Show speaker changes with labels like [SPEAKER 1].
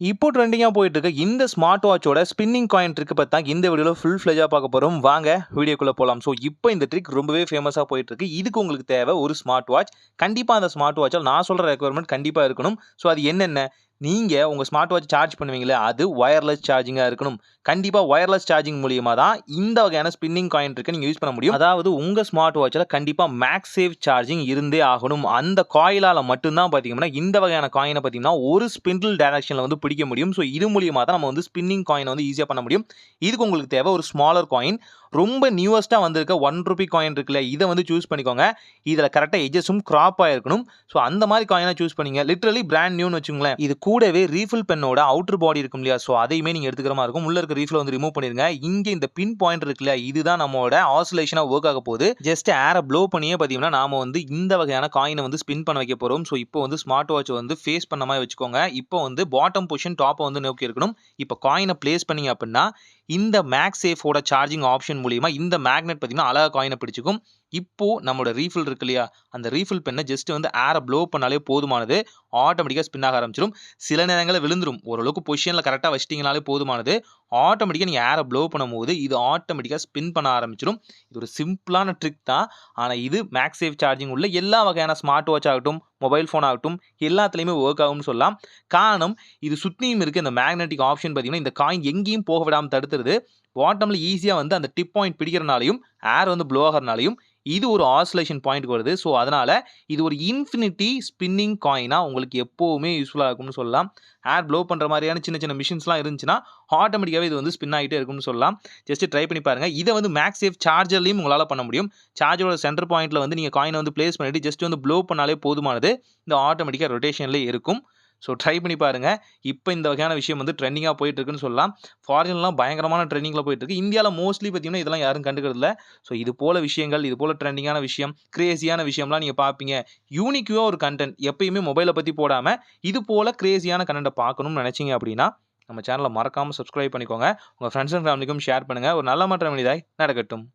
[SPEAKER 1] இப்போ ட்ரெண்டிங்கா போயிட்டு இருக்க இந்த ஸ்மார்ட் வாட்சோட ஸ்பின்னிங் காயின் ட்ரிக் பத்தி தான் இந்த வீடியோல ஃபுல் ஃப்ளெஜா பார்க்க போறோம். வாங்க வீடியோக்குள்ள போலாம். ஸோ இப்போ இந்த ட்ரிக் ரொம்பவே ஃபேமஸா போயிட்டு இருக்கு. இதுக்கு உங்களுக்கு தேவை ஒரு ஸ்மார்ட் வாட்ச். கண்டிப்பா அந்த ஸ்மார்ட் வாட்ச்ல நான் சொல்ற ரெக்யர்மென்ட் கண்டிப்பா இருக்கணும். ஸோ அது என்னென்ன? நீங்க உங்க ஸ்மார்ட் வாட்ச் சார்ஜ் பண்ணுவீங்களே, அது வயர்லெஸ் சார்ஜிங்கா இருக்கணும். கண்டிப்பா வயர்லெஸ் சார்ஜிங் மூலியமா தான் இந்த வகையான ஸ்பின்னிங் காயின் ட்ரிக்க நீங்க யூஸ் பண்ண முடியும். அதாவது உங்க ஸ்மார்ட் வாட்ச்ல கண்டிப்பா மேக்ஸேஃப் சார்ஜிங் இருந்தே ஆகணும். அந்த காயிலால மட்டும் தான் பார்த்தீங்கன்னா, இந்த வகையான காயின பார்த்தீங்கன்னா, ஒரு ஸ்பிண்டில் டைரக்ஷன்ல வந்து பிடிக்க முடியும். ஸோ இது மூலியமா தான் நம்ம வந்து ஸ்பின்னிங் காயின வந்து ஈஸியா பண்ண முடியும். இதுக்கு உங்களுக்கு தேவை ஒரு ஸ்மாலர் காயின். ரொம்ப நியூவஸ்ட்டா வந்திருக்க ₹1 காயின் இருக்குல்ல, இத வந்து சூஸ் பண்ணிக்கோங்க. இதுல கரெக்ட்டா எட்ஜஸும் கிராப் ஆயிருக்கணும். ஸோ அந்த மாரி காயினா சூஸ் பண்ணீங்க. லிட்டரலி பிராண்ட் நியூன்னு வச்சுக்கோங்களேன். இது கூடவே ரீஃபில் பென்னோட அவுட்டர் பாடி இருக்கும் இல்லையா? ஸோ அதையுமே நீங்க எடுத்துக்கிற மாரி இருக்கும். உள்ள இருக்க ரீஃபில வந்து ரிமூவ் பண்ணிருங்க. இங்க இந்த பின் பாயிண்ட் இருக்குல்ல, இதுதான் நம்மளோட ஆசிலேஷனா வொர்க் ஆக போகுது. ஜஸ்ட் ஏர ப்ளோ பண்ணியே பார்த்தீங்கன்னா, நாம வந்து இந்த வகையான காயின வந்து ஸ்பின் பண்ண வைக்க போறோம். ஸோ இப்போ வந்து ஸ்மார்ட் வாட்ச் வந்து ஃபேஸ் பண்ண மாரி வச்சுக்கோங்க. இப்போ வந்து பாட்டம் பொசிஷன் டாப்ப வந்து நோக்கி இருக்கணும். இப்போ காயின பிளேஸ் பண்ணீங்க அப்படின்னா, இந்த மேக்ஸேஃபோட சார்ஜிங் ஆப்ஷன் மூலியமா இந்த மேக்னெட் பார்த்தீங்கன்னா, அழகா காயின பிடிச்சுக்கும். இப்போ நம்மளோட ரீஃபில் இருக்கு இல்லையா? அந்த ரீஃபில் பென்ன ஜஸ்ட் வந்து ஏர ப்ளோ பண்ணாலே போதுமானது. ஆட்டோமேட்டிக்கா ஸ்பின் ஆக ஆரம்பிச்சுரும். சில நேரங்கள்ல விழுந்துரும். ஓரளவுக்கு பொசிஷன்ல கரெக்ட்டா வச்சுட்டீங்கனாலே போதுமானது. ஆட்டோமேட்டிக்கா நீங்க ஏர ப்ளோ பண்ணும்போது, இது ஆட்டோமேட்டிக்கா ஸ்பின் பண்ண ஆரம்பிச்சுரும். இது ஒரு சிம்பிளான ட்ரிக் தான். ஆனா இது மேக்ஸேஃப் சார்ஜிங் உள்ள எல்லா வகையான ஸ்மார்ட் வாட்ச் ஆகட்டும், மொபைல் ஃபோன் ஆகட்டும், எல்லாத்துலயுமே வொர்க் ஆகும்னு சொல்லலாம். காரணம், இது சுத்தியும் இருக்க இந்த மேக்னெட்டிக் ஆப்ஷன் பார்த்தீங்கன்னா, இந்த காயின் எங்கேயும் போக விடாம தடுத்துருது. பாட்டம்ல ஈஸியா வந்து அந்த டிப் பாயிண்ட் பிடிக்கிறனாலயும், ஏர் வந்து ப்ளோ ஆகுறனாலயும், இது ஒரு ஆசிலேஷன் பாயிண்ட்க்கு வருது. ஸோ அதனால இது ஒரு இன்ஃபினிட்டி ஸ்பின்னிங் காயினா உங்களுக்கு எப்பவுமே யூஸ்ஃபுல்லா இருக்கும்னு சொல்லலாம். ஏர் ப்ளோ பண்ற மாரியான சின்ன சின்ன மிஷின்ஸ்லாம் இருந்துச்சுன்னா, ஆட்டோமேட்டிக்காவே இது வந்து ஸ்பின் ஆயிட்டே இருக்கும்னு சொல்லலாம். ஜஸ்ட் ட்ரை பண்ணி பாருங்க. இத வந்து மேக்ஸேஃப் சார்ஜர்லயும் உங்களால பண்ண முடியும். சார்ஜரோட சென்டர் பாயிண்ட்ல வந்து நீங்க காயின வந்து பிளேஸ் பண்ணிட்டு ஜஸ்ட் வந்து ப்ளோ பண்ணாலே போதுமானது. இந்த ஆட்டோமேட்டிக்கா ரொட்டேஷன்லயே இருக்கும். ஸோ ட்ரை பண்ணி பாருங்க. இப்ப இந்த வகையான விஷயம் வந்து ட்ரெண்டிங்கா போயிட்டு இருக்குன்னு சொல்லலாம். ஃபாரின்லாம் பயங்கரமான ட்ரெண்டிங்ல போயிட்டு இருக்கு. இந்தியால மோஸ்ட்லி பார்த்தீங்கன்னா, இதெல்லாம் யாரும் கண்டுக்கிறது இல்ல. ஸோ இது போல விஷயங்கள், இது போல ட்ரெண்டிங்கான விஷயம், கிரேசியான விஷயம்லாம் நீங்க பார்ப்பீங்க. யூனிக்யூவா ஒரு கன்டென்ட் எப்பயுமே மொபைல பத்தி போடாம, இது போல கிரேசியான கன்டென்ட்ட பார்க்கணும்னு நெனைச்சீங்க அப்படின்னா, நம்ம சேனல மறக்காம சப்ஸ்கிரைப் பண்ணிக்கோங்க. உங்க ஃபிரெண்ட்ஸ் அண்ட் ஃபேமிலிக்கும் ஷேர் பண்ணுங்க. ஒரு நல்ல மாற்றம் இனிதாய் நடக்கட்டும்.